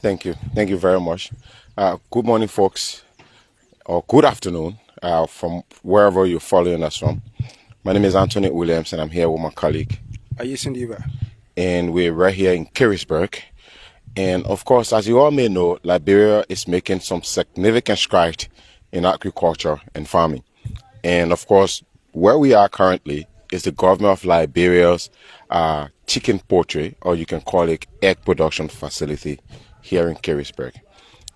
Thank you. Thank you very much. Good morning, folks, or good afternoon, from wherever you're following us from. My name is Anthony Williams, and I'm here with my colleague. And we're right here in Careysburg. And of course, as you all may know, Liberia is making some significant strides in agriculture and farming. And of course, where we are currently is the government of Liberia's chicken poultry, or you can call it egg production facility here in Careysburg.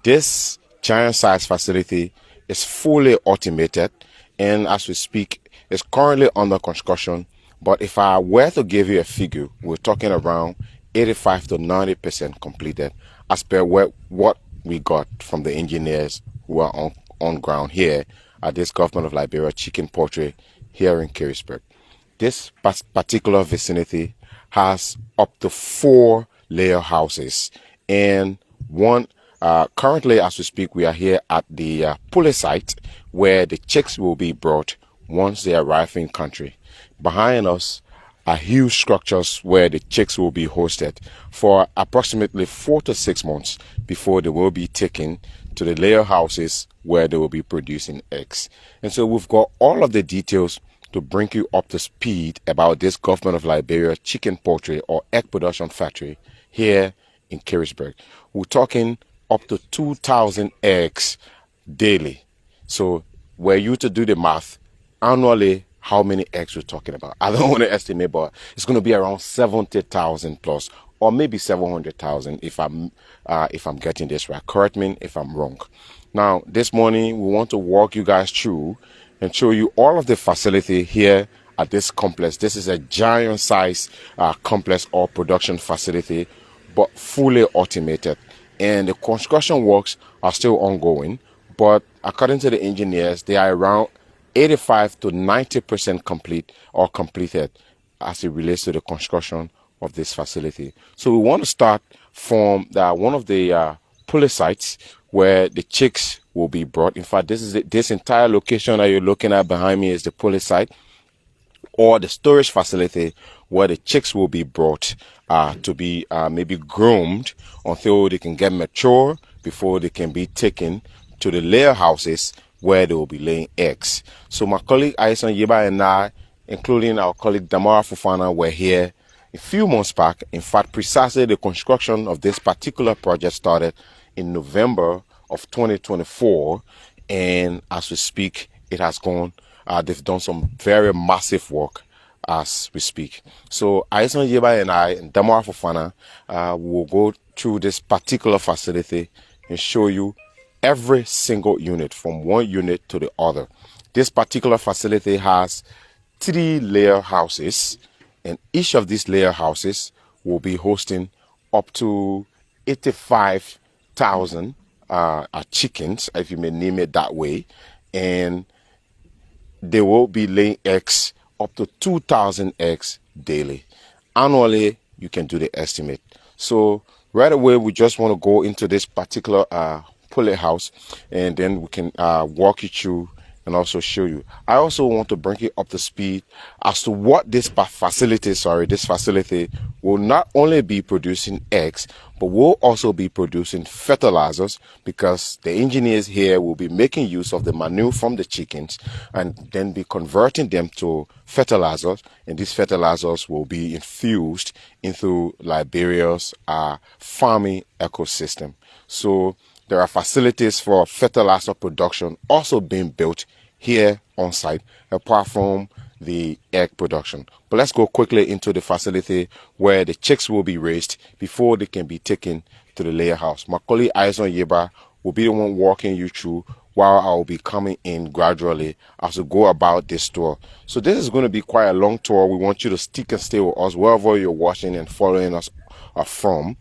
This giant size facility is fully automated, and as we speak, is currently under construction. But if I were to give you a figure, we're talking around 85 to 90% completed, as per what we got from the engineers who are on ground here at this government of Liberia chicken poultry here in Careysburg. This particular vicinity has up to 4 layer houses and one. Currently, as we speak, we are here at the pulley site where the chicks will be brought once they arrive in country. Behind us are huge structures where the chicks will be hosted for approximately 4 to 6 months before they will be taken to the layer houses where they will be producing eggs. And so we've got all of the details to bring you up to speed about this government of Liberia chicken poultry or egg production factory here in Careysburg. We're talking up to 2,000 eggs daily. So were you to do the math, annually, how many eggs we're talking about? I don't want to estimate, but it's going to be around 70,000 plus, or maybe 700,000 if I'm getting this right. Correct me if I'm wrong. Now, this morning we want to walk you guys through and show you all of the facility here at this complex. This is a giant size complex or production facility, but fully automated. And the construction works are still ongoing, but according to the engineers, they are around 85 to 90% complete or completed as it relates to the construction of this facility. So we want to start from one of the pulley sites where the chicks will be brought. In fact, this entire location that you're looking at behind me is the pulley site, or the storage facility where the chicks will be brought to be maybe groomed until they can get mature before they can be taken to the layer houses where they will be laying eggs. So my colleague Aison Yeba and I, including our colleague Damara Fufana, were here a few months back. In fact, precisely the construction of this particular project started in November of 2024, and as we speak, it has gone. They've done some very massive work as we speak. So Aison Yeba and I and Damara Fufana will go through this particular facility and show you every single unit from one unit to the other. This particular facility has 3 layer houses, and each of these layer houses will be hosting up to 85,000 chickens, if you may name it that way, and they will be laying eggs, up to 2,000 eggs daily. Annually, you can do the estimate. So right away, we just want to go into this particular pulley house, and then we can walk you through and also show you. I also want to bring you up to speed as to what this facility will not only be producing eggs, but will also be producing fertilizers, because the engineers here will be making use of the manure from the chickens and then be converting them to fertilizers, and these fertilizers will be infused into Liberia's farming ecosystem. So there are facilities for fertilizer production also being built here on site, apart from the egg production. But let's go quickly into the facility where the chicks will be raised before they can be taken to the layer house. My colleague Aison Yeba will be the one walking you through, while I will be coming in gradually as we go about this tour. So this is going to be quite a long tour. We want you to stick and stay with us wherever you're watching and following us from.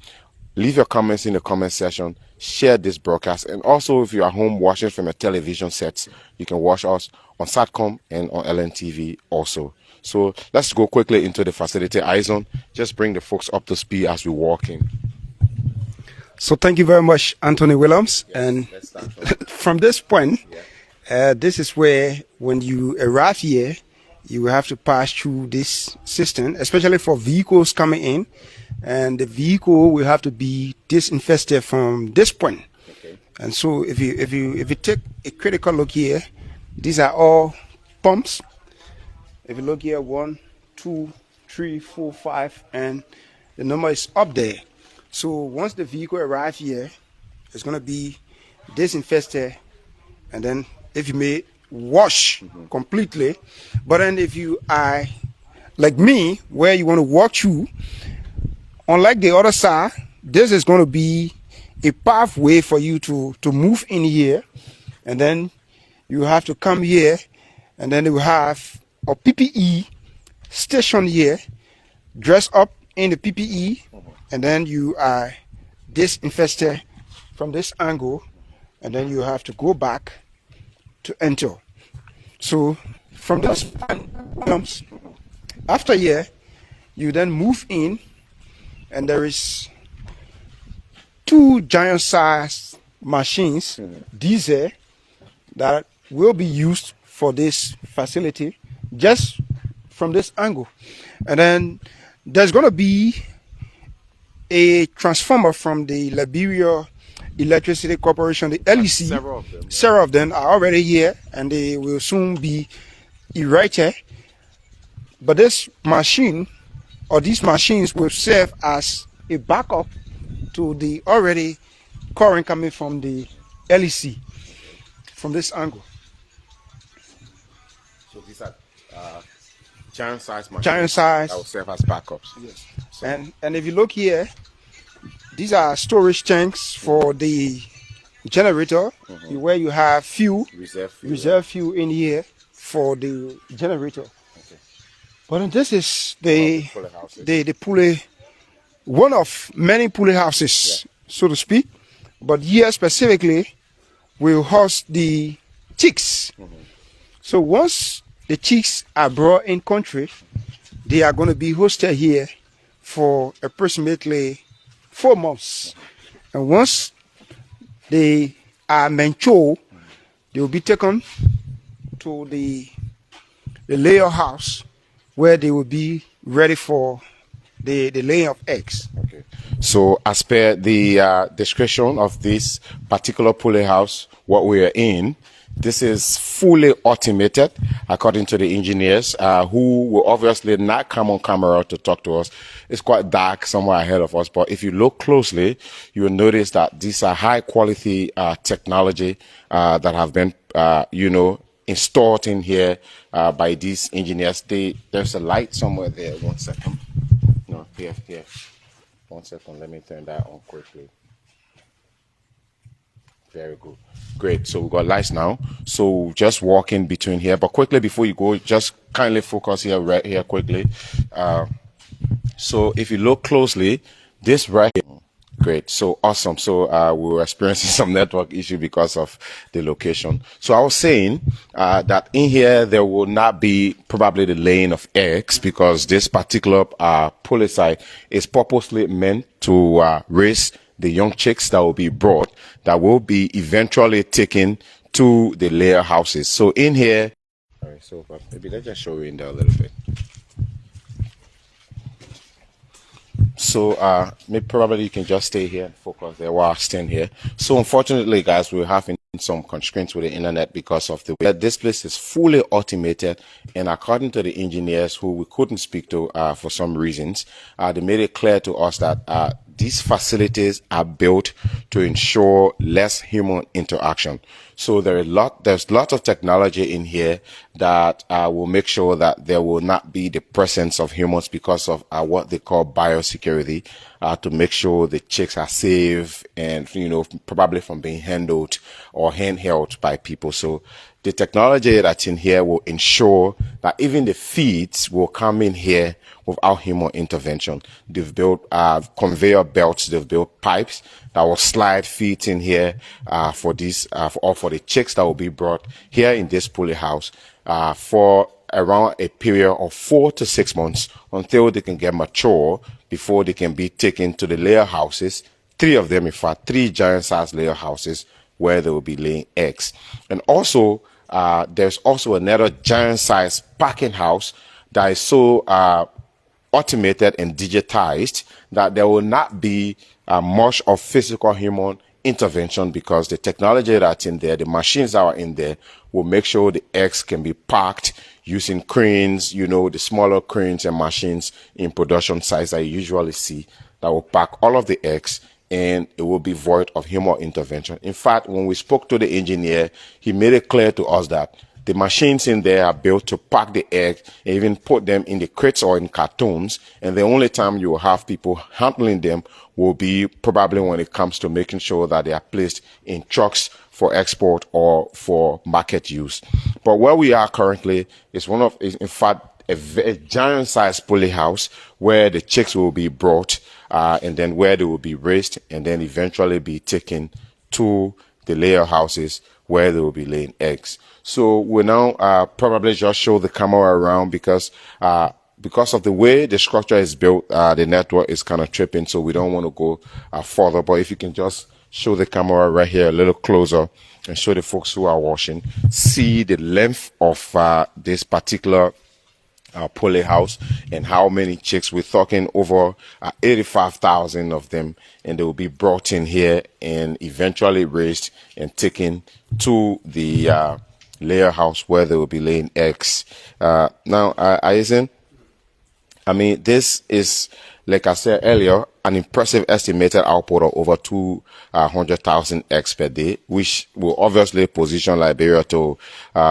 Leave your comments in the comment section, share this broadcast, and also if you are home watching from a television set, you can watch us on Satcom and on LNTV also. So let's go quickly into the facility. Aison, just bring the folks up to speed as we walk in. So thank you very much, Anthony Williams. Yes, and from this point, this is where when you arrive here, you will have to pass through this system, especially for vehicles coming in. and the vehicle will have to be disinfested from this point. Okay. And so if you take a critical look here, these are all pumps. If you look here, 1, 2, 3, 4, 5, and the number is up there. So once the vehicle arrives here, it's going to be disinfested, and then if you may wash completely. But then if you are like me, where you want to walk through, unlike the other side, this is going to be a pathway for you to move in here, and then you have to come here, and then you have a PPE station here, dress up in the PPE, and then you are disinfested from this angle, and then you have to go back to enter. So from this point, after here, you then move in, and there is 2 giant size machines, diesel, that will be used for this facility just from this angle. And then there's going to be a transformer from the Liberia Electricity Corporation, the LEC. Several of them are already here, and they will soon be erected. But this machine, or these machines, will serve as a backup to the already current coming from the LEC from this angle. So these are giant size machines. Giant size. That will serve as backups. Yes. So, and if you look here, these are storage tanks for the generator, where you have reserve fuel in here for the generator. Okay. But this is the pulley, one of many pulley houses, so to speak. But here specifically, will host the chicks. So once the chicks are brought in country, they are going to be hosted here for approximately 4 months. And once they are mature, they will be taken to the layer house, where they will be ready for the laying of eggs. Okay. So as per the description of this particular pulley house, what we are in, this is fully automated, according to the engineers, who will obviously not come on camera to talk to us. It's quite dark somewhere ahead of us, but if you look closely, you will notice that these are high quality technology that have been, installed in here by these engineers. There's a light somewhere there. 1 second. No, here. 1 second. Let me turn that on quickly. Very good. Great. So we've got lights now. So just walk in between here. But quickly, before you go, just kindly focus here, right here, quickly. So if you look closely, this right here. Great. So awesome. So we were experiencing some network issue because of the location. So I was saying that in here, there will not be probably the laying of eggs, because this particular pulley site is purposely meant to raise the young chicks that will be brought, that will be eventually taken to the layer houses. So in here, all right, so maybe let's just show you in there a little bit. So maybe probably you can just stay here and focus there while I stand here. So unfortunately, guys, we're having some constraints with the internet because of the way this place is fully automated, and according to the engineers who we couldn't speak to for some reasons, they made it clear to us that these facilities are built to ensure less human interaction. So there's lots of technology in here that will make sure that there will not be the presence of humans because of what they call biosecurity, to make sure the chicks are safe and, probably from being handled or handheld by people. So the technology that's in here will ensure that even the feeds will come in here without human intervention. They've built conveyor belts, they've built pipes that will slide feeds in here for these, for the chicks that will be brought here in this pulley house for around a period of 4 to 6 months until they can get mature before they can be taken to the layer houses. 3 of them, in fact, 3 giant size layer houses where they will be laying eggs. And also, there's also another giant size packing house that is so automated and digitized that there will not be much of physical human intervention, because the technology that's in there, the machines that are in there, will make sure the eggs can be packed using cranes, the smaller cranes and machines in production sites that you usually see, that will pack all of the eggs, and it will be void of human intervention. In fact, when we spoke to the engineer, he made it clear to us that the machines in there are built to pack the egg and even put them in the crates or in cartons. And the only time you will have people handling them will be probably when it comes to making sure that they are placed in trucks for export or for market use. But where we are currently is in fact, a giant sized poultry house where the chicks will be brought, and then where they will be raised and then eventually be taken to the layer houses where they will be laying eggs. So we'll now probably just show the camera around, because of the way the structure is built, the network is kind of tripping, so we don't want to go further. But if you can just show the camera right here a little closer and show the folks who are watching, see the length of this particular poultry house and how many chicks. We're talking over 85,000 of them, and they will be brought in here and eventually raised and taken to the layer house where they will be laying eggs. Now, Aizen, I mean, this is, like I said earlier, an impressive estimated output of over 200,000 eggs per day, which will obviously position Liberia to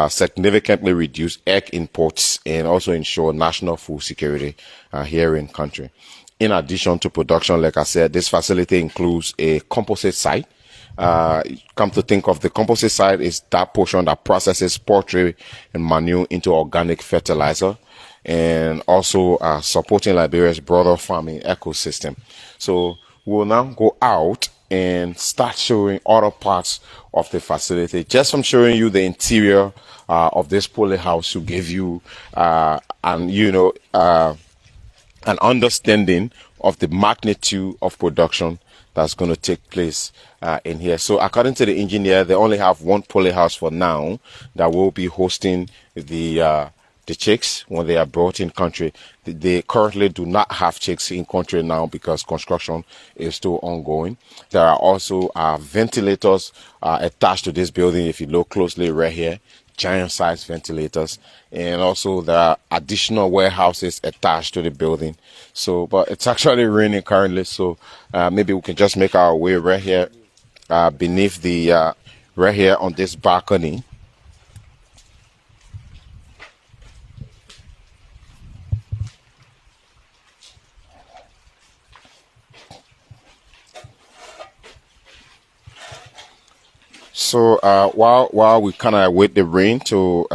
significantly reduce egg imports and also ensure national food security here in country. In addition to production, like I said, this facility includes a composite site. Come to think of, the composite site is that portion that processes poultry and manure into organic fertilizer, and also supporting Liberia's broader farming ecosystem. So we'll now go out and start showing other parts of the facility. Just from showing you the interior of this poultry house to give you an understanding of the magnitude of production that's going to take place in here. So according to the engineer, they only have one poultry house for now that will be hosting the chicks when they are brought in country. They currently do not have chicks in country now because construction is still ongoing. There are also ventilators attached to this building. If you look closely right here, giant size ventilators, and also there are additional warehouses attached to the building. So, but it's actually raining currently, so maybe we can just make our way right here beneath the right here on this balcony. So while we kind of wait the rain to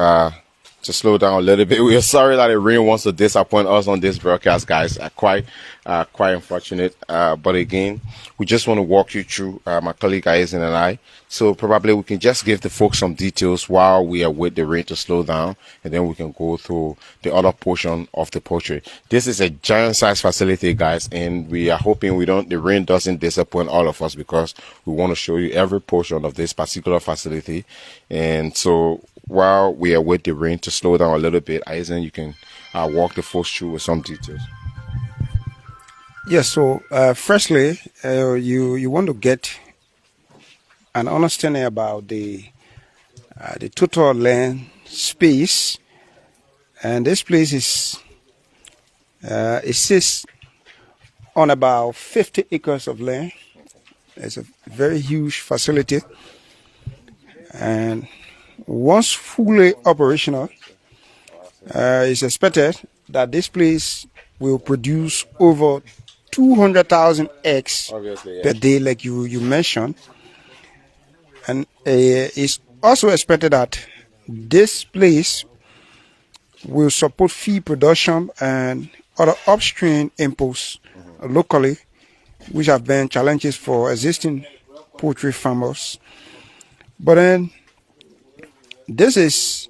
slow down a little bit, we are sorry that the rain wants to disappoint us on this broadcast, guys. Quite unfortunate. But again, we just want to walk you through, my colleague Aizen and I. So probably we can just give the folks some details while we await the rain to slow down, and then we can go through the other portion of the poultry. This is a giant size facility, guys, and we are hoping the rain doesn't disappoint all of us, because we want to show you every portion of this particular facility. And so while we await the rain to slow down a little bit, Aizen, you can walk the folks through with some details. Yes, so firstly, you want to get an understanding about the total land space, and this place is it sits on about 50 acres of land. It's a very huge facility, and once fully operational, it's expected that this place will produce over 200,000 eggs per day, like you mentioned. And it's also expected that this place will support feed production and other upstream inputs locally, which have been challenges for existing poultry farmers. But then this is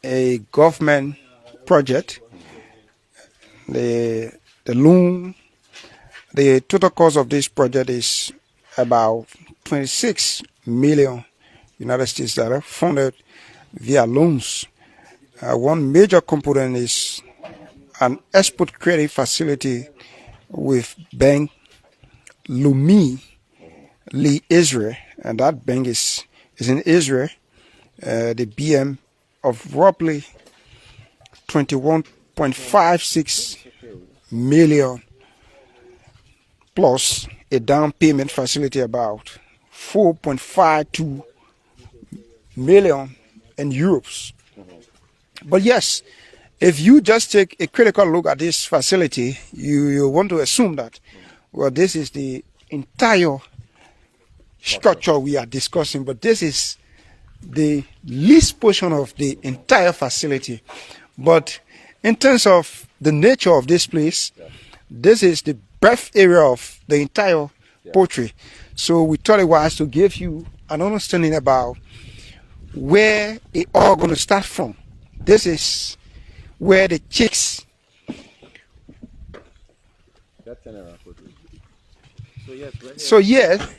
a government project. The total cost of this project is about 26 million United States dollar, funded via loans. One major component is an export credit facility with Bank Lumi, Lee Israel, and that bank is in Israel. The BM of roughly 21.56 million plus a down payment facility about 4.52 million in euros. But yes, if you just take a critical look at this facility, you want to assume that, well, this is the entire structure we are discussing, but this is the least portion of the entire facility. But in terms of the nature of this place, this is the birth area of the entire poultry. So we thought it wise to give you an understanding about where it all going to start from. This is where the chicks. So yes,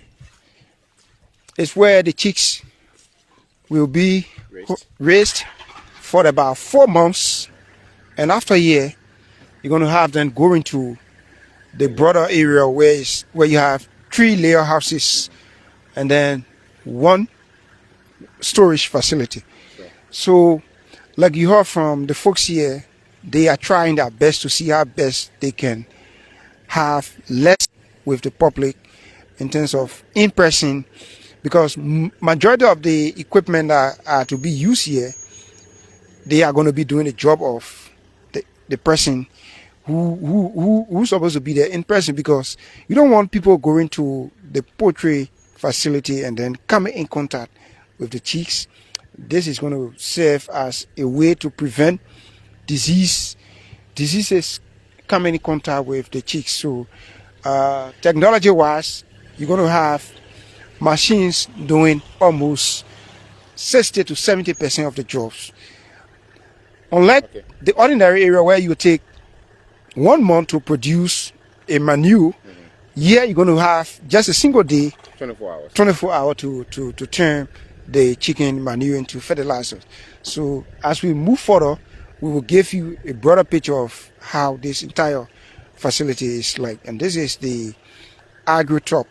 it's where the chicks will be raised for about 4 months, and after a year, you're going to have them go into the broader area where you have 3 layer houses and then 1 storage facility. So, like you heard from the folks here, they are trying their best to see how best they can have less with the public in terms of in-person, because majority of the equipment that are to be used here, they are going to be doing the job of the person who's supposed to be there in person, because you don't want people going to the poultry facility and then coming in contact with the chicks. This is going to serve as a way to prevent diseases coming in contact with the chicks. So technology wise, you're going to have machines doing almost 60 to 70% of the jobs. Unlike the ordinary area where you take 1 month to produce a manure, here you're going to have just a single day, 24 hours to turn the chicken manure into fertilizer. So as we move further, we will give you a broader picture of how this entire facility is like. And this is the AgroTop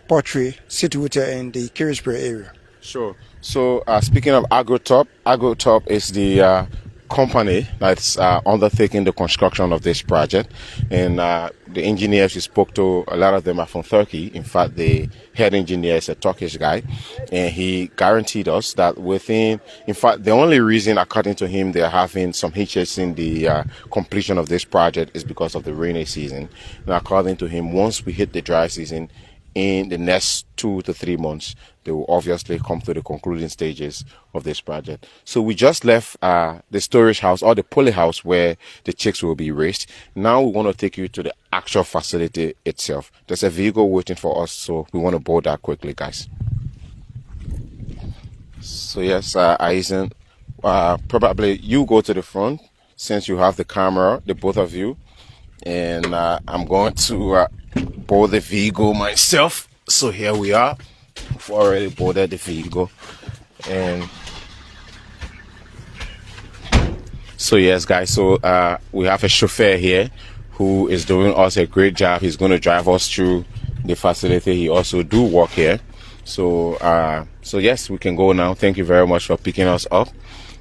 poultry situated in the Careysburg area. Sure. So speaking of AgroTop is the company that's undertaking the construction of this project, and the engineers we spoke to, a lot of them are from Turkey. In fact, the head engineer is a Turkish guy, and he guaranteed us that the only reason, according to him, they're having some hitches in the completion of this project is because of the rainy season. And according to him, once we hit the dry season, in the next 2 to 3 months, they will obviously come to the concluding stages of this project. So we just left the storage house, or the poly house, where the chicks will be raised. Now we want to take you to the actual facility itself. There's a vehicle waiting for us, so we want to board that quickly, guys. So yes, Aizen, probably you go to the front since you have the camera, the both of you, and I'm going to board the vehicle myself. So here we are. We've already boarded the vehicle, and so yes, guys, so we have a chauffeur here who is doing us a great job. He's going to drive us through the facility. He also do work here. So yes, we can go now. Thank you very much for picking us up.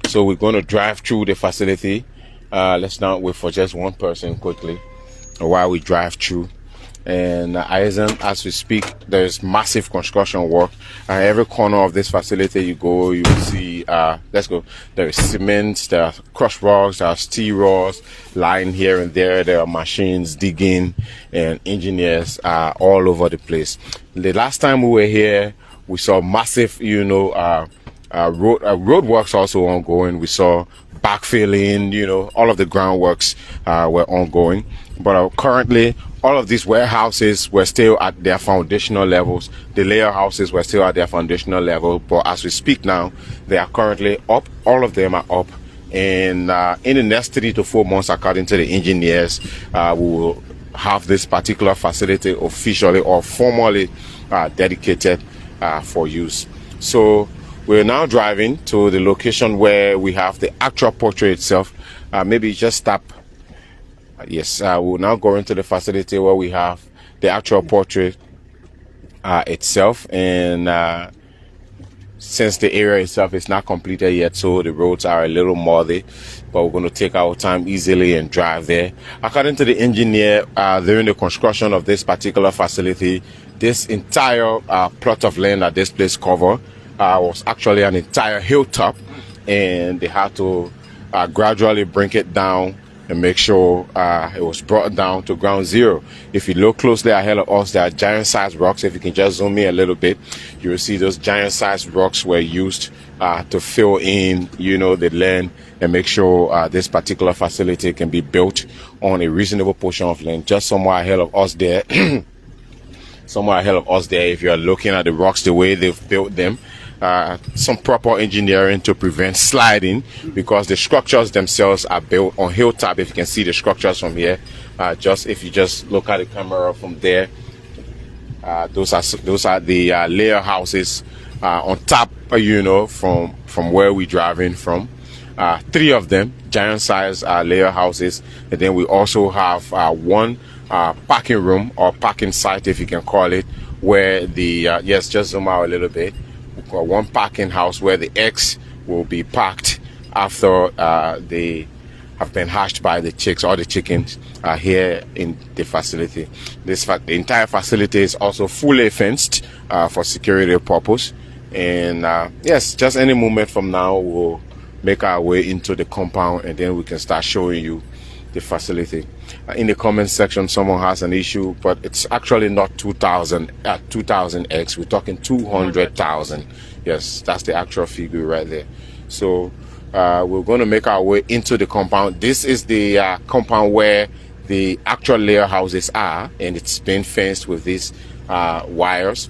So we're going to drive through the facility. Let's not wait for just one person quickly while we drive through. And as we speak, there's massive construction work. Every corner of this facility you go, you will see, there is cement, there are crushed rocks, there are steel rods lying here and there. There are machines digging, and engineers are all over the place. The last time we were here, we saw massive, road works also ongoing. We saw backfilling, all of the groundworks were ongoing. But currently, all of these warehouses were still at their foundational levels. The layer houses were still at their foundational level. But as we speak now, they are currently up. All of them are up. And in the next 3 to 4 months, according to the engineers, we will have this particular facility officially or formally dedicated for use. So we're now driving to the location where we have the actual portrait itself. Maybe just stop Yes, we'll now go into the facility where we have the actual poultry itself, and since the area itself is not completed yet, so the roads are a little muddy, but we're going to take our time easily and drive there. According to the engineer, during the construction of this particular facility, this entire plot of land that this place covered was actually an entire hilltop, and they had to gradually bring it down and make sure it was brought down to ground zero. If you look closely ahead of us, there are giant-sized rocks. If you can just zoom in a little bit, you will see those giant-sized rocks were used to fill in, the land and make sure this particular facility can be built on a reasonable portion of land. Just somewhere ahead of us there, if you're looking at the rocks, the way they've built them, some proper engineering to prevent sliding, because the structures themselves are built on hilltop. If you can see the structures from here, if you just look at the camera from there, those are the layer houses on top, from where we're driving from. 3 of them, giant size layer houses, and then we also have one parking room or parking site, if you can call it, where the just zoom out a little bit. One parking house where the eggs will be packed after they have been hatched by the chicks. All the chickens are here in the facility. The entire facility is also fully fenced for security purpose. And yes, just any moment from now, we'll make our way into the compound, and then we can start showing you the facility. In the comment section, someone has an issue, but it's actually not 2,000 eggs. We're talking 200,000. Yes, that's the actual figure right there. So we're going to make our way into the compound. This is the compound where the actual layer houses are, and it's been fenced with these wires.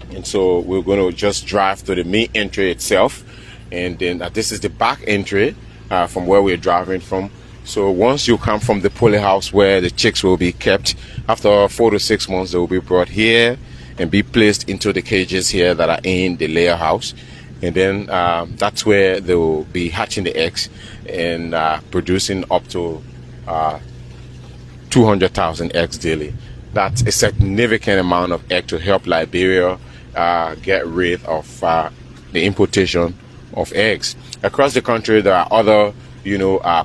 And so we're going to just drive to the main entry itself, and then this is the back entry from where we're driving from. So once you come from the poultry house where the chicks will be kept, after 4 to 6 months, they will be brought here and be placed into the cages here that are in the layer house. And then that's where they will be hatching the eggs and producing up to 200,000 eggs daily. That's a significant amount of egg to help Liberia get rid of the importation of eggs. Across the country, there are other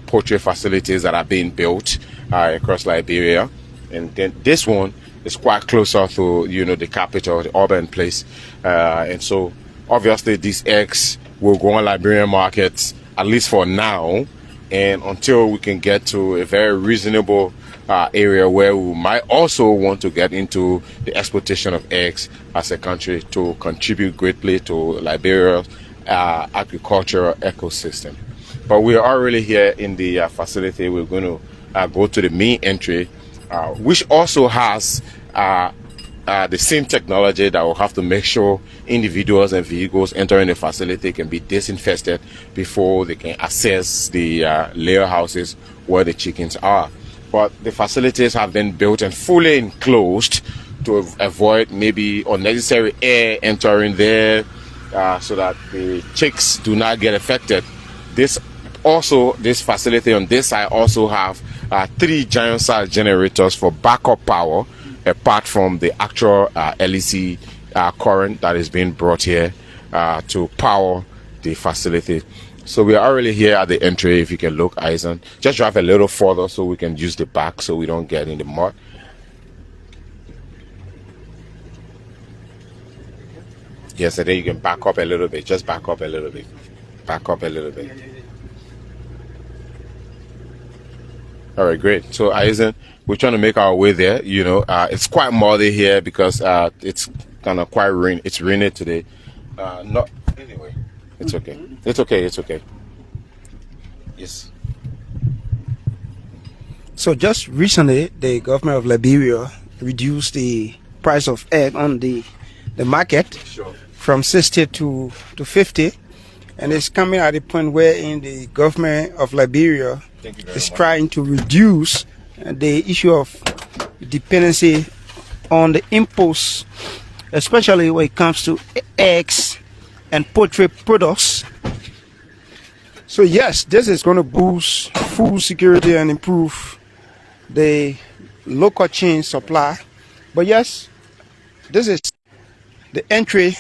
poultry facilities that are being built across Liberia, and then this one is quite closer to the capital, the urban place, and so obviously these eggs will go on Liberian markets, at least for now, and until we can get to a very reasonable area where we might also want to get into the exportation of eggs as a country to contribute greatly to Liberia's agricultural ecosystem. But we are already here in the facility. We're going to go to the main entry, which also has the same technology that will have to make sure individuals and vehicles entering the facility can be disinfested before they can access the layer houses where the chickens are. But the facilities have been built and fully enclosed to avoid maybe unnecessary air entering there, so that the chicks do not get affected. This facility on this side also have 3 giant size generators for backup power, apart from the actual LEC current that is being brought here to power the facility. So we are already here at the entry. If you can look, Eisen, just drive a little further so we can use the back so we don't get in the mud. Yes, and then you can back up a little bit. Just back up a little bit. Back up a little bit. All right, great. So, Eisen, we're trying to make our way there. It's quite muddy here because it's kind of quite rain. It's rainy today. Anyway, it's okay. It's okay. It's okay. Yes. So just recently, the government of Liberia reduced the price of egg on the market from 60 to 50, and it's coming at a point where in the government of Liberia is trying to reduce the issue of dependency on the imports, especially when it comes to eggs and poultry products. So yes, this is going to boost food security and improve the local chain supply. But yes, this is the entry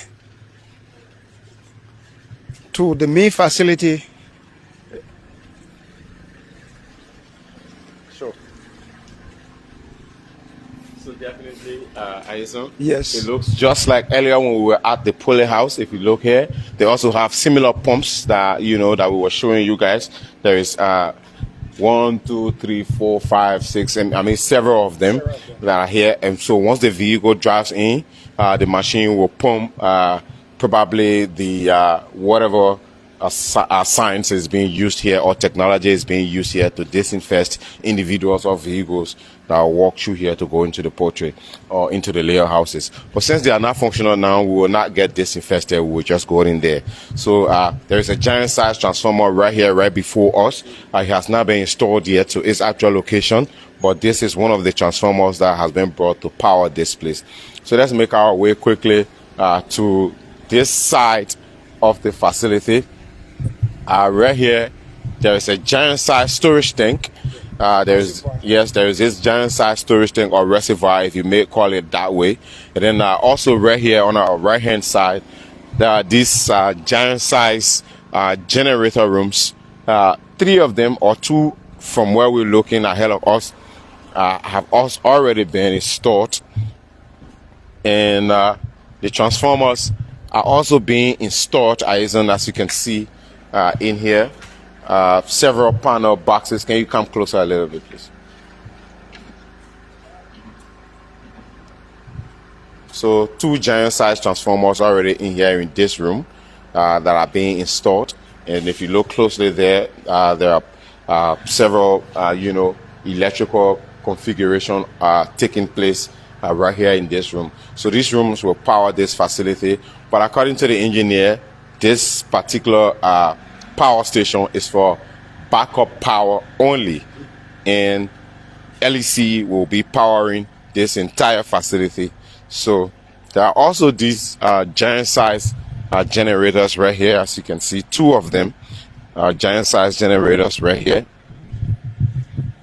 to the main facility. Sure. So definitely, Aison, Yes. it looks just like earlier when we were at the poly house. If you look here, they also have similar pumps that that we were showing you guys. There is 1, 2, 3, 4, 5, 6, and I mean several of them that are here. And so once the vehicle drives in, the machine will pump probably the whatever science is being used here or technology is being used here to disinfect individuals or vehicles that walk through here to go into the poultry or into the layer houses. But since they are not functional now, we will not get disinfested. We will just go in there. So there is a giant size transformer right here, right before us. It has not been installed yet to its actual location, but this is one of the transformers that has been brought to power this place. So let's make our way quickly to this side of the facility. Right here, there is a giant size storage tank. There is this giant size storage tank or reservoir, if you may call it that way. And then also right here on our right hand side, there are these giant size generator rooms. 3 of them or 2 from where we're looking ahead of us have already been installed, and the transformers are also being installed, as you can see in here. Several panel boxes. Can you come closer a little bit, please? So 2 giant size transformers already in here in this room that are being installed. And if you look closely there, there are several, electrical configuration taking place right here in this room. So these rooms will power this facility. But according to the engineer, this particular power station is for backup power only, and LEC will be powering this entire facility. So there are also these giant size generators right here, as you can see, 2 of them, giant size generators right here.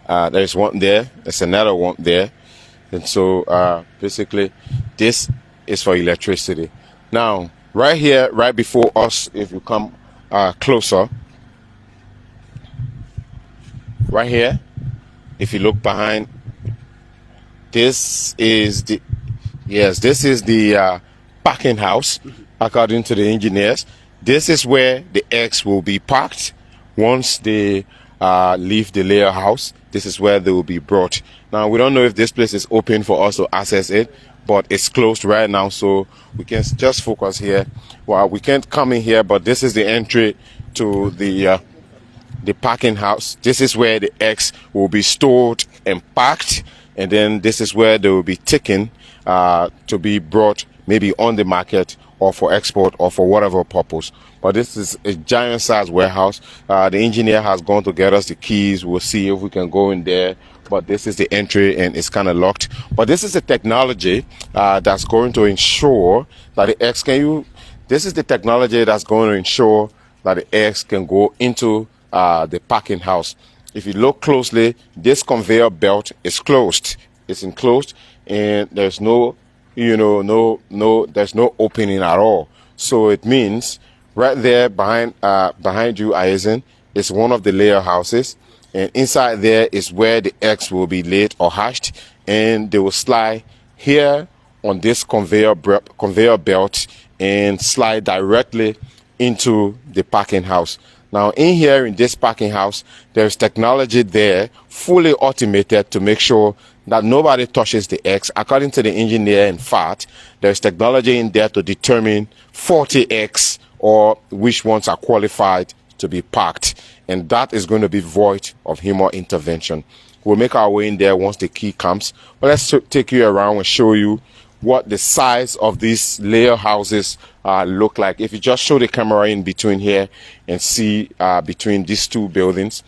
There's one there, there's another one there, and so basically this is for electricity. Now right here, right before us, if you come closer, right here, if you look behind, this is the packing house. According to the engineers, this is where the eggs will be packed once they leave the layer house. This is where they will be brought. Now we don't know if this place is open for us to access it, but it's closed right now, so we can just focus here. Well, we can't come in here, but this is the entry to the packing house. This is where the eggs will be stored and packed, and then this is where they will be taken to be brought maybe on the market or for export or for whatever purpose. But this is a giant size warehouse. The engineer has gone to get us the keys. We'll see if we can go in there, but this is the entry and it's kind of locked. But this is the technology that's going to ensure that the eggs this is the technology that's going to ensure that the eggs can go into the packing house. If you look closely, this conveyor belt is closed. It's enclosed, and there's no there's no opening at all. So it means right there behind you, Aizen, is one of the layer houses, and inside there is where the eggs will be laid or hatched, and they will slide here on this conveyor belt and slide directly into the packing house. Now in here in this packing house, there's technology there fully automated to make sure that nobody touches the eggs. According to the engineer, in fact, there's technology in there to determine 40 eggs or which ones are qualified to be packed, and that is going to be void of human intervention. We'll make our way in there once the key comes, but let's take you around and show you what the size of these layer houses look like. If you just show the camera in between here and see between these 2 buildings,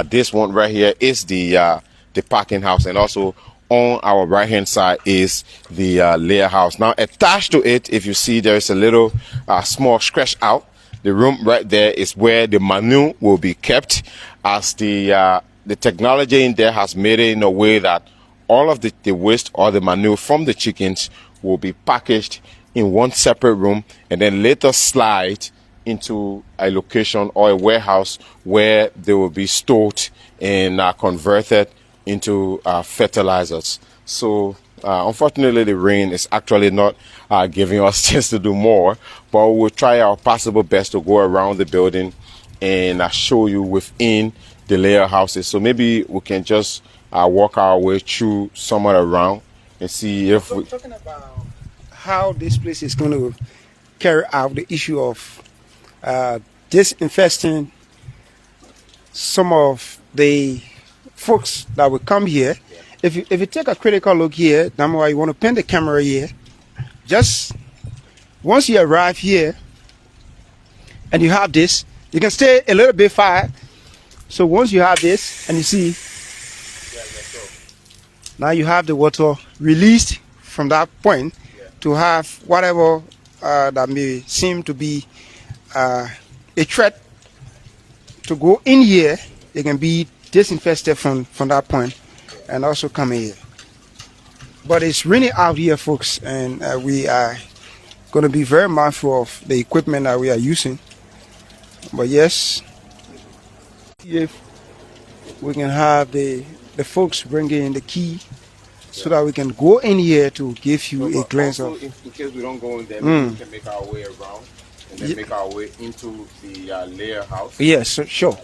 this one right here is the packing house, and also on our right hand side is the layer house. Now attached to it, if you see, there is a little small stretch out. The room right there is where the manure will be kept, as the the technology in there has made it in a way that all of the waste or the manure from the chickens will be packaged in one separate room and then later slide into a location or a warehouse where they will be stored and converted into fertilizers. So unfortunately, the rain is actually not giving us chance to do more, but we will try our possible best to go around the building and show you within the layer houses. So maybe we can just walk our way through somewhere around and see if we... Talking about how this place is going to carry out the issue of disinfesting some of the folks that will come here. If you take a critical look here, that's why you want to pin the camera here. Just once you arrive here and you have this, you can stay a little bit far. So once you have this and you see, now you have the water released from that point to have whatever that may seem to be a threat to go in here. It can be disinfested from that point and also come in here. But it's raining out here, folks, and we are going to be very mindful of the equipment that we are using. But yes, if we can have the folks bring in the key so that we can go in here to give you a glance of. In case we don't go in there, maybe we can make our way around and then make our way into the layer house. Yes, sure.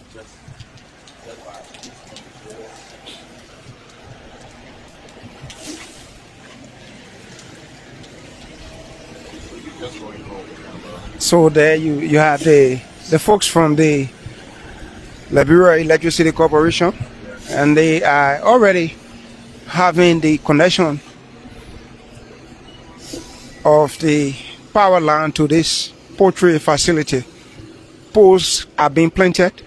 So there you have the folks from the Liberia Electricity Corporation, and they are already having the connection of the power line to this poultry facility. Poles are being planted.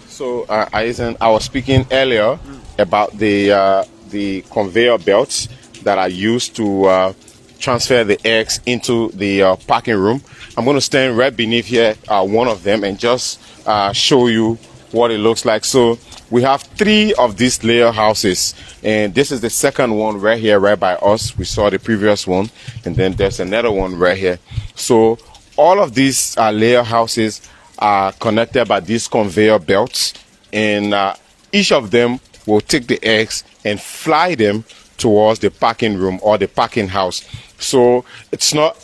So, Eisen, I was speaking earlier about the conveyor belts that are used to transfer the eggs into the packing room. I'm going to stand right beneath here, one of them, and just show you what it looks like. So we have 3 of these layer houses, and this is the second one right here, right by us. We saw the previous one, and then there's another one right here. So all of these layer houses are connected by these conveyor belts, and each of them will take the eggs and fly them towards the packing room or the packing house. So it's not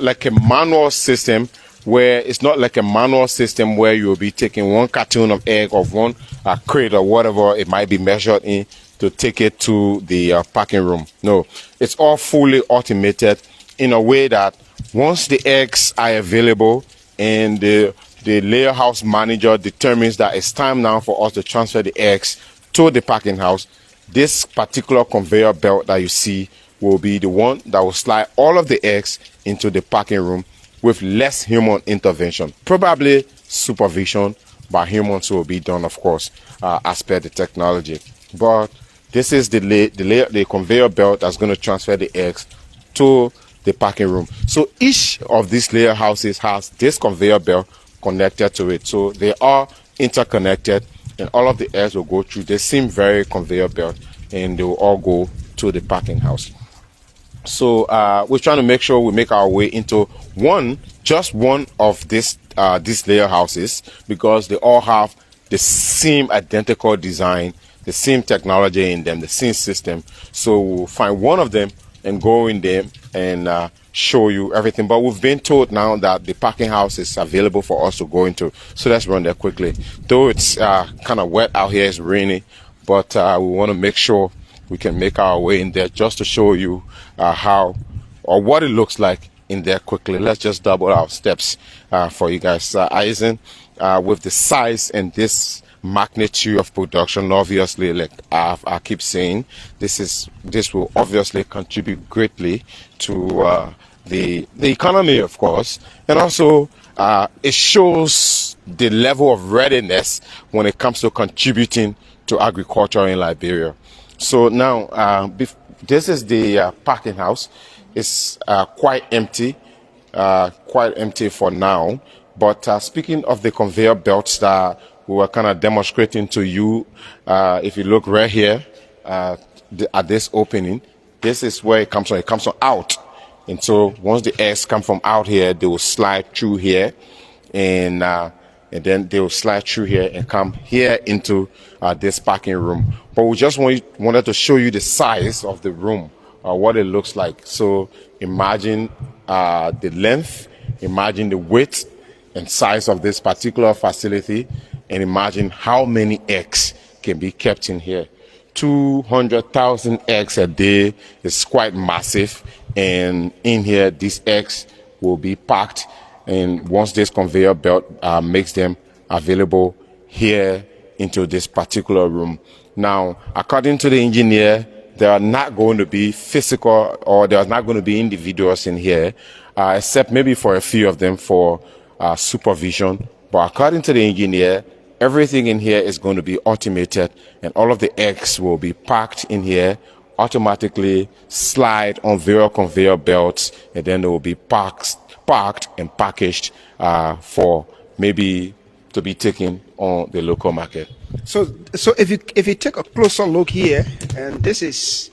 like a manual system where you'll be taking one carton of egg or one crate or whatever it might be measured in to take it to the packing room. No, it's all fully automated in a way that once the eggs are available and the layer house manager determines that it's time now for us to transfer the eggs to the packing house, this particular conveyor belt that you see will be the one that will slide all of the eggs into the packing room with less human intervention. Probably supervision by humans will be done, of course, as per the technology. But this is the conveyor belt that's going to transfer the eggs to the packing room. So each of these layer houses has this conveyor belt connected to it. So they are interconnected, and all of the eggs will go through the same very conveyor belt, and they will all go to the packing house. So we're trying to make sure we make our way into just one of these layer houses, because they all have the same identical design, the same technology in them, the same system. So we'll find one of them and go in there and show you everything. But we've been told now that the packing house is available for us to go into. So let's run there quickly. Though it's kind of wet out here, it's rainy, but we want to make sure we can make our way in there just to show you how or what it looks like in there quickly. Let's just double our steps for you guys. Eisen, with the size and this magnitude of production, obviously, like I keep saying, this will obviously contribute greatly to the economy, of course, and also it shows the level of readiness when it comes to contributing to agriculture in Liberia. So now, this is the packing house. It's quite empty for now. But speaking of the conveyor belts that we were kind of demonstrating to you. If you look right here at this opening, this is where it comes from. It comes from out. And so once the eggs come from out here, they will slide through here, and then they will slide through here and come here into this packing room. But we just wanted to show you the size of the room, what it looks like. So imagine the length, imagine the width and size of this particular facility, and imagine how many eggs can be kept in here. 200,000 eggs a day is quite massive, and in here these eggs will be packed, and once this conveyor belt makes them available here into this particular room. Now, according to the engineer, there are not going to be physical, or there are not going to be individuals in here, except maybe for a few of them for supervision. But according to the engineer, everything in here is going to be automated, and all of the eggs will be packed in here, automatically slide on various conveyor belts, and then they will be packed and packaged for maybe to be taken on the local market. So if you take a closer look here, and this is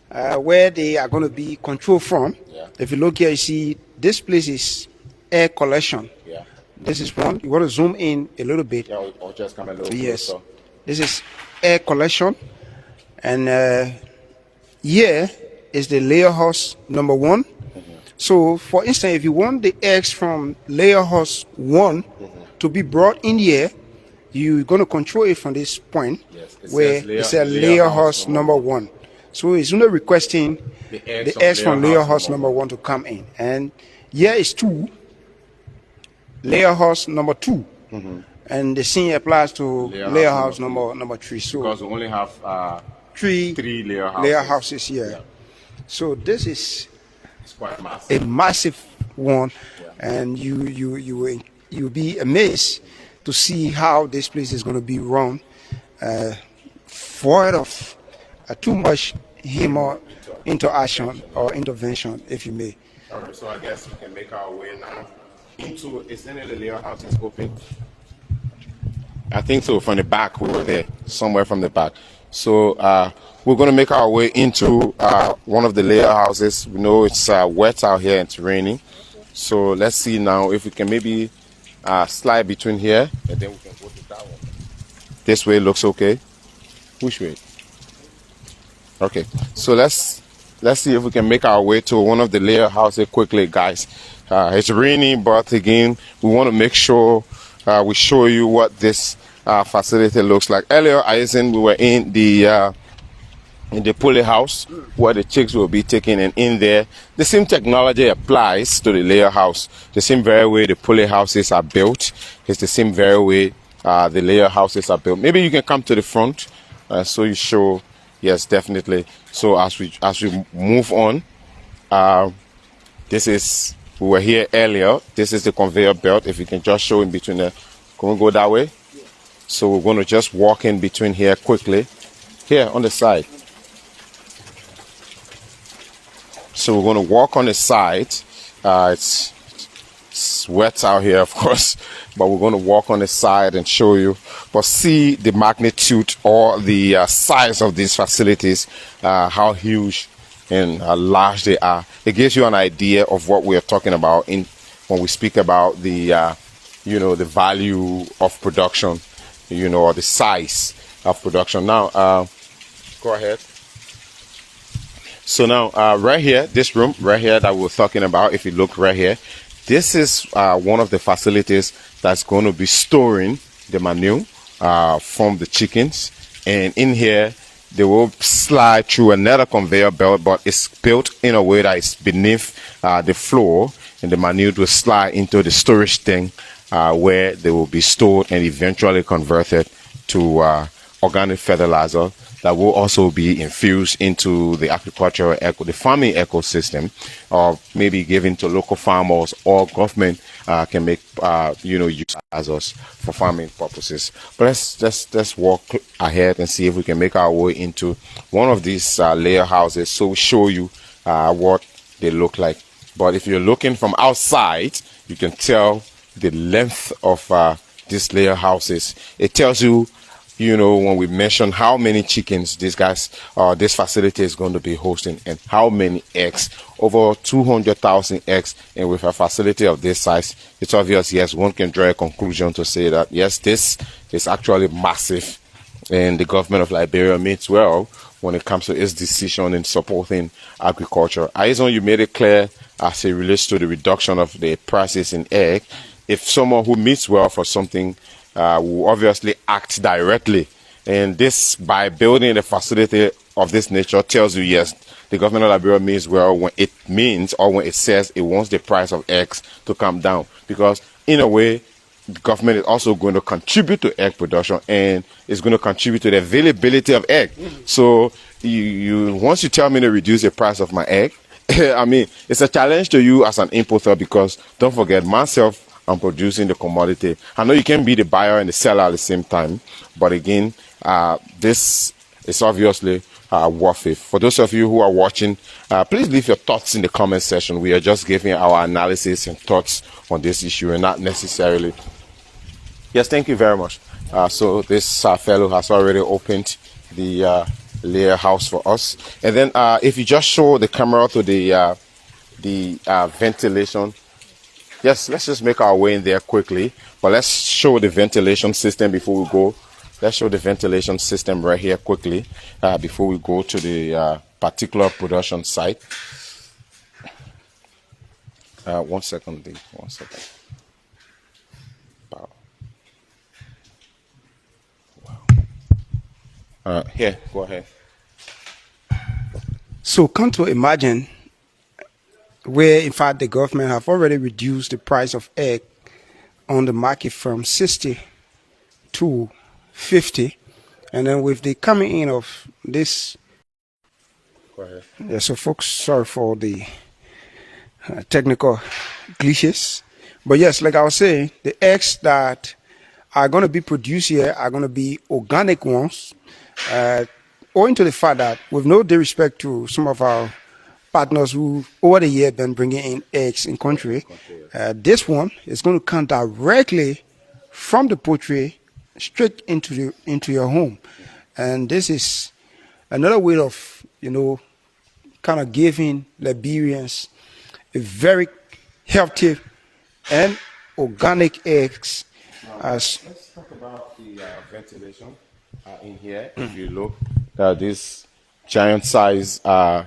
where they are going to be controlled from. Yeah. If you look here, you see this place is air collection. Yeah. This is one. You want to zoom in a little bit. Yeah, or just come a little Yes. closer. This is air collection, and here is the layer house number 1. So, for instance, if you want the eggs from layer house 1 to be brought in here, you're going to control it from this point, Yes, where it says layer house number 1. So it's only requesting the eggs from layer house number 1 to come in. And here is 2, layer house number 2. And the same applies to layer house number 3. So Because we only have three layer houses here. Yeah. So this is It's quite massive. a massive one, and you'll be amazed to see how this place is going to be run, void of too much human interaction or intervention, if you may. All right, so I guess we can make our way now into, is any of the layer houses open? I think so, from the back, we were there, somewhere from the back. So we're going to make our way into one of the layer houses. We know it's wet out here and it's raining. So let's see now if we can maybe slide between here, and then we can go to that one. This way looks okay. Which way? Okay, so let's see if we can make our way to one of the layer houses quickly, guys. It's raining, but again, we want to make sure we show you what this facility looks like. Earlier, we were in the pulley house where the chicks will be taken, and in there, the same technology applies to the layer house. The same very way the pulley houses are built is the same very way the layer houses are built. Maybe you can come to the front so you show. Yes, definitely. So as we move on, we were here earlier. This is the conveyor belt. If you can just show in between there. Can we go that way? So we're going to just walk in between here quickly. Here on the side. So we're going to walk on the side. It's wet out here, of course, but we're going to walk on the side and show you. But see the magnitude or the size of these facilities, how huge and how large they are. It gives you an idea of what we are talking about when we speak about the the value of production, or the size of production. Now, go ahead. So now, right here, this room right here that we're talking about, if you look right here, this is one of the facilities that's going to be storing the manure from the chickens. And in here, they will slide through another conveyor belt, but it's built in a way that it's beneath the floor, and the manure will slide into the storage tank where they will be stored and eventually converted to organic fertilizer that will also be infused into the agricultural the farming ecosystem, or maybe given to local farmers, or government can make use as us for farming purposes. But let's walk ahead and see if we can make our way into one of these layer houses, so we show you what they look like. But if you're looking from outside, you can tell the length of these layer houses. It tells you, when we mention how many chickens this facility is going to be hosting and how many eggs, over 200,000 eggs, and with a facility of this size, it's obvious, yes, one can draw a conclusion to say that, yes, this is actually massive, and the government of Liberia means well when it comes to its decision in supporting agriculture. Aizon, you made it clear as it relates to the reduction of the prices in egg. If someone who means well for something will obviously act directly. And this, by building a facility of this nature, tells you, yes, the government of Liberia means well when it means or when it says it wants the price of eggs to come down. Because in a way, the government is also going to contribute to egg production and is going to contribute to the availability of egg. So once you tell me to reduce the price of my egg, I mean, it's a challenge to you as an importer because don't forget, myself, I'm producing the commodity. I know you can be the buyer and the seller at the same time, but again, this is obviously worth it. For those of you who are watching, please leave your thoughts in the comment section. We are just giving our analysis and thoughts on this issue and not necessarily. Yes, thank you very much. So this fellow has already opened the layer house for us. And then if you just show the camera to the ventilation. Yes, let's just make our way in there quickly. But let's show the ventilation system before we go. Let's show the ventilation system right here quickly before we go to the particular production site. 1 second, Dave. 1 second. Wow. Here, go ahead. So come to imagine where, in fact, the government have already reduced the price of egg on the market from 60 to 50. And then with the coming in of this. Go ahead. Yeah, so folks, sorry for the technical glitches. But yes, like I was saying, the eggs that are going to be produced here are going to be organic ones, owing to the fact that, with no disrespect to some of our partners who over the year been bringing in eggs in country, this one is going to come directly from the poultry straight into your home. And this is another way of, kind of giving Liberians a very healthy and organic eggs. Let's talk about the ventilation in here. If you look, these giant size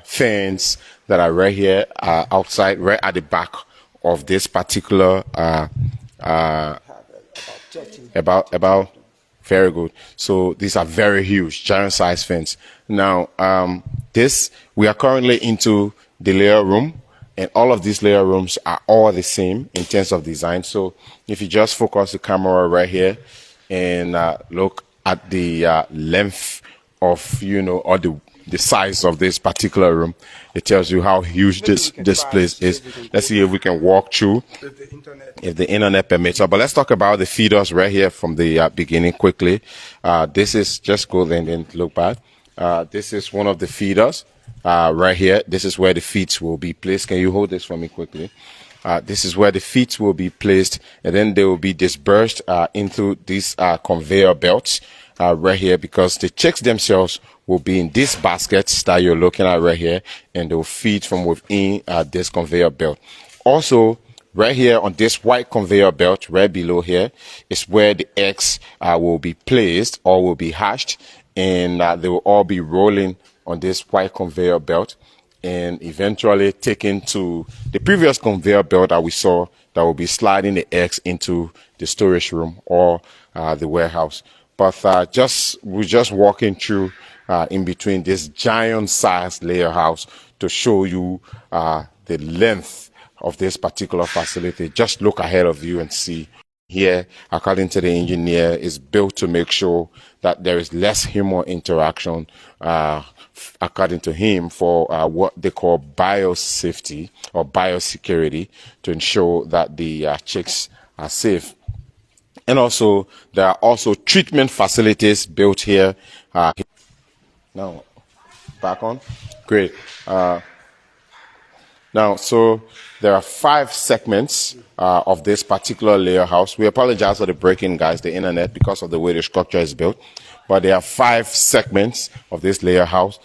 fans that are right here outside, right at the back of this particular about very good. So these are very huge, giant size fans. Now, we are currently into the layer room, and all of these layer rooms are all the same in terms of design. So if you just focus the camera right here and look at the length of, or the size of this particular room, it tells you how huge this place is. Let's see if we can walk through, if the internet permits. But let's talk about the feeders right here from the beginning quickly. This is, just go there and then look back. This is one of the feeders right here. This is where the feeds will be placed. Can you hold this for me quickly? This is where the feeds will be placed, and then they will be dispersed into these conveyor belts right here, because the chicks themselves will be in these baskets that you're looking at right here, and they'll feed from within this conveyor belt. Also, right here on this white conveyor belt, right below here, is where the eggs will be placed or will be hatched, and they will all be rolling on this white conveyor belt and eventually taken to the previous conveyor belt that we saw that will be sliding the eggs into the storage room or the warehouse. But we're just walking through in between this giant size layer house to show you the length of this particular facility. Just look ahead of you and see. Here, according to the engineer, is built to make sure that there is less human interaction, according to him, for what they call biosafety or biosecurity, to ensure that the chicks are safe. And also, there are also treatment facilities built here. Now, back on. Great. Now, so there are 5 segments of this particular layer house. We apologize for the break-in, guys, the internet, because of the way the structure is built. But there are 5 segments of this layer house.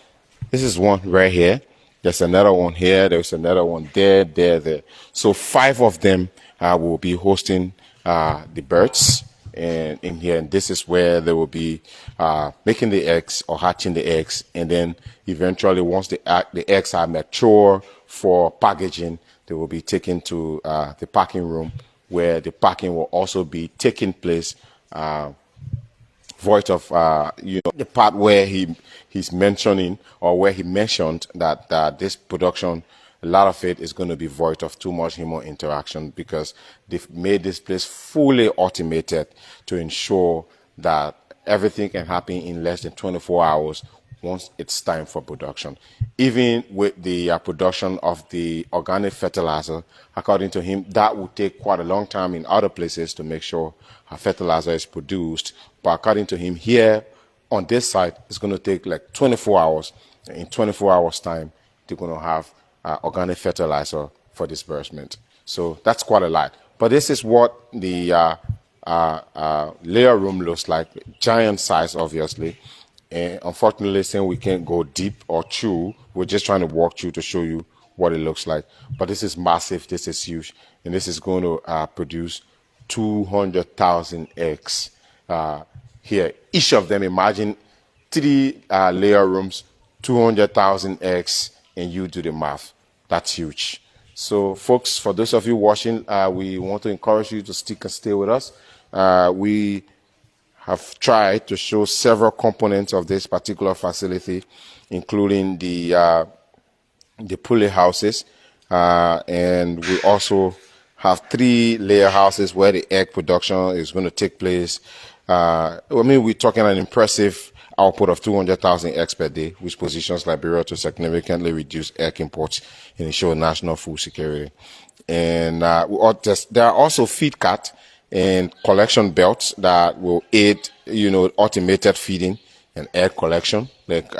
This is one right here. There's another one here. There's another one there. So 5 of them will be hosting the birds. And in here, and this is where they will be making the eggs or hatching the eggs, and then eventually, once the eggs are mature for packaging, they will be taken to the packing room, where the packing will also be taking place. Void of the part where he's mentioning, or where he mentioned that this production, a lot of it is going to be void of too much human interaction, because they've made this place fully automated to ensure that everything can happen in less than 24 hours once it's time for production. Even with the production of the organic fertilizer, according to him, that would take quite a long time in other places to make sure fertilizer is produced. But according to him, here on this site, it's going to take like 24 hours. In 24 hours' time, they're going to have organic fertilizer for disbursement. So that's quite a lot. But this is what the layer room looks like. Giant size, obviously. And unfortunately, since we can't go deep or through, we're just trying to walk through to show you what it looks like. But this is massive. This is huge. And this is going to produce 200,000 eggs here. Each of them, imagine 3 layer rooms, 200,000 eggs, and you do the math. That's huge. So, folks, for those of you watching, we want to encourage you to stick and stay with us. We have tried to show several components of this particular facility, including the pulley houses, and we also have 3 layer houses where the egg production is going to take place. We're talking an impressive output of 200,000 eggs per day, which positions Liberia to significantly reduce egg imports and ensure national food security. And there are also feed cart and collection belts that will aid, automated feeding and egg collection. Like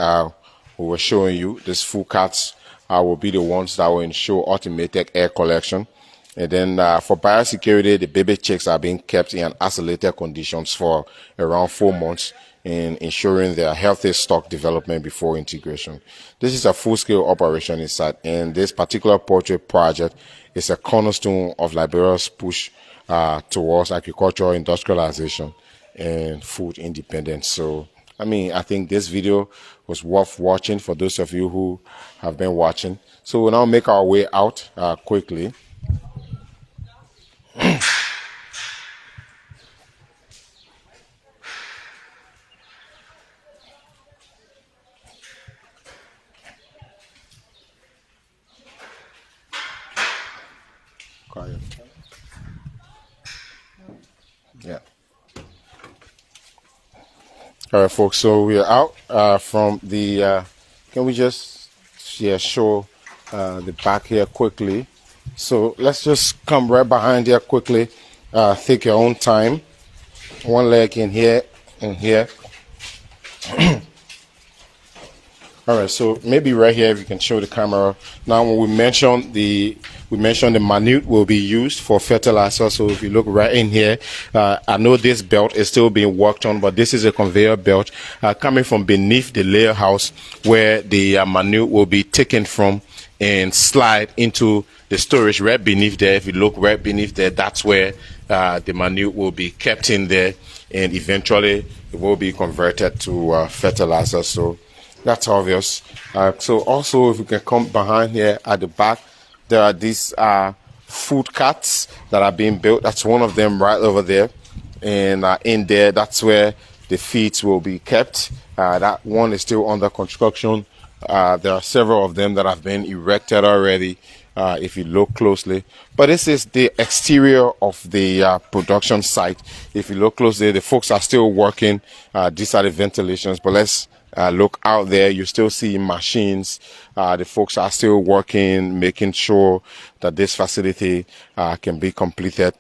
we were showing you, these food carts will be the ones that will ensure automated egg collection. And then for biosecurity, the baby chicks are being kept in isolated conditions for around 4 months, in ensuring their healthy stock development before integration. This is a full-scale operation inside, and this particular poultry project is a cornerstone of Liberia's push towards agricultural industrialization and food independence. So, I think this video was worth watching for those of you who have been watching. So we'll now make our way out quickly. Quiet. Yeah. All right, folks. So we are out from the. Can we just show the back here quickly? So let's just come right behind here quickly. Take your own time. One leg in here and here. All right, so maybe right here if you can show the camera. Now, when we mentioned the minute will be used for fertilizer. So if you look right in here, I know this belt is still being worked on, but this is a conveyor belt coming from beneath the layer house, where the minute will be taken from and slide into the storage right beneath there. If you look right beneath there, that's where the minute will be kept in there, and eventually it will be converted to fertilizer. So that's obvious. So also, if you can come behind here at the back, there are these food carts that are being built. That's one of them right over there. And in there, that's where the feeds will be kept. That one is still under construction. There are several of them that have been erected already, if you look closely. But this is the exterior of the production site. If you look closely, the folks are still working. These are the ventilations, but let's look out there. You still see machines. The folks are still working, making sure that this facility can be completed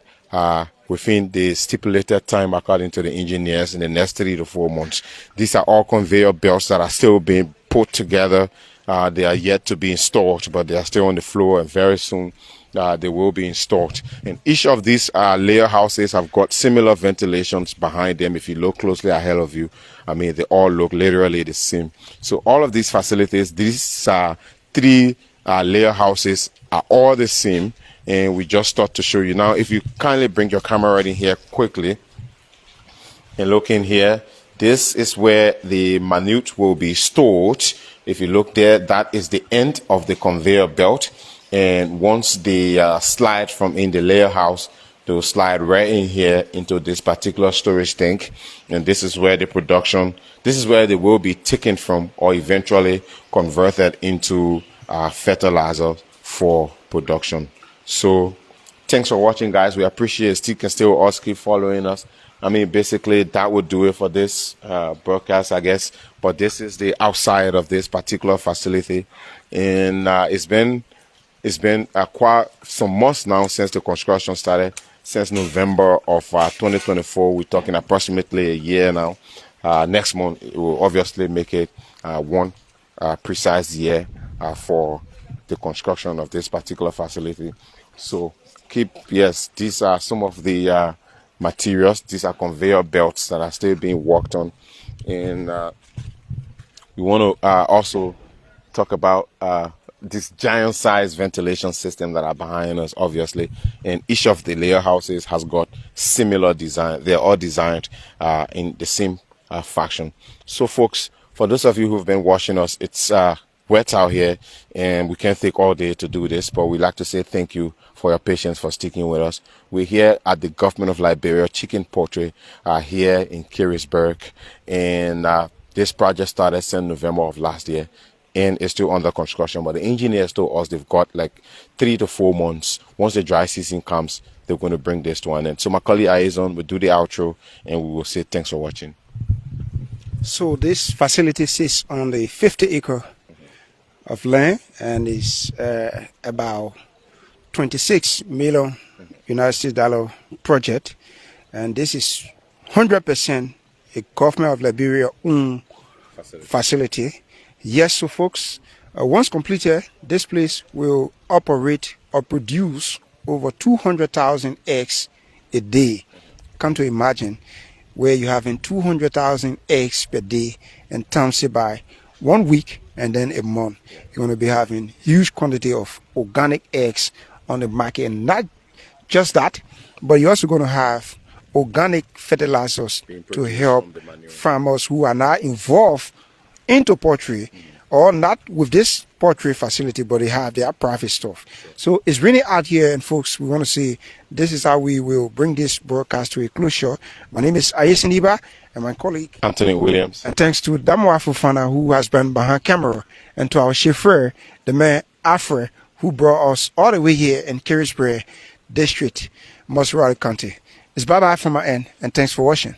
within the stipulated time according to the engineers in the next 3 to 4 months. These are all conveyor belts that are still being put together They are yet to be installed, but they are still on the floor, and very soon they will be installed. And each of these layer houses have got similar ventilations behind them. If you look closely ahead of you, I mean, they all look literally the same. So all of these facilities, these three layer houses are all the same, and we just thought to show you. Now, if you kindly bring your camera right in here quickly and look in here, this is where the minute will be stored. If you look there, that is the end of the conveyor belt. And once they slide from in the layer house, they'll slide right in here into this particular storage tank. And this is where the production, this is where they will be taken from or eventually converted into fertilizer for production. So thanks for watching, guys. We appreciate it. Still us, keep following us. I mean, basically that would do it for this broadcast, I guess. But this is the outside of this particular facility, and it's been quite some months now since the construction started. Since November of 2024, we're talking approximately a year now. Next month it will obviously make it one precise year for the construction of this particular facility. So these are some of the materials. These are conveyor belts that are still being worked on, and we want to also talk about this giant size ventilation system that are behind us, obviously. And each of the layer houses has got similar design. They're all designed in the same fashion. So folks, for those of you who've been watching us, it's wet out here and we can't take all day to do this, but we'd like to say thank you for your patience, for sticking with us. We're here at the government of Liberia Chicken Poultry here in Careysburg, and this project started since November of last year and it's still under construction. But the engineers told us they've got like 3 to 4 months. Once the dry season comes, they're going to bring this to an end. So my colleague Aizon will do the outro and we will say thanks for watching. So this facility sits on the 50-acre of land and is about 26 million United States dollar project, and this is 100% a government of Liberia owned facility. Yes, so folks, once completed, this place will operate or produce over 200,000 eggs a day. Come to imagine where you're having 200,000 eggs per day and times it by 1 week and then a month. You're going to be having huge quantity of organic eggs on the market. And not just that, but you're also going to have organic fertilizers to help farmers who are not involved into poultry or not with this poultry facility, but they have their private stuff. So it's really out here, and folks, we want to say this is how we will bring this broadcast to a closure. My name is Ayesiniba and my colleague Anthony Williams. And thanks to Damoa Fufana, who has been behind camera, and to our chauffeur, the man Afre, who brought us all the way here in Careysburg District, Mosrari County. It's bye-bye from my end, and thanks for watching.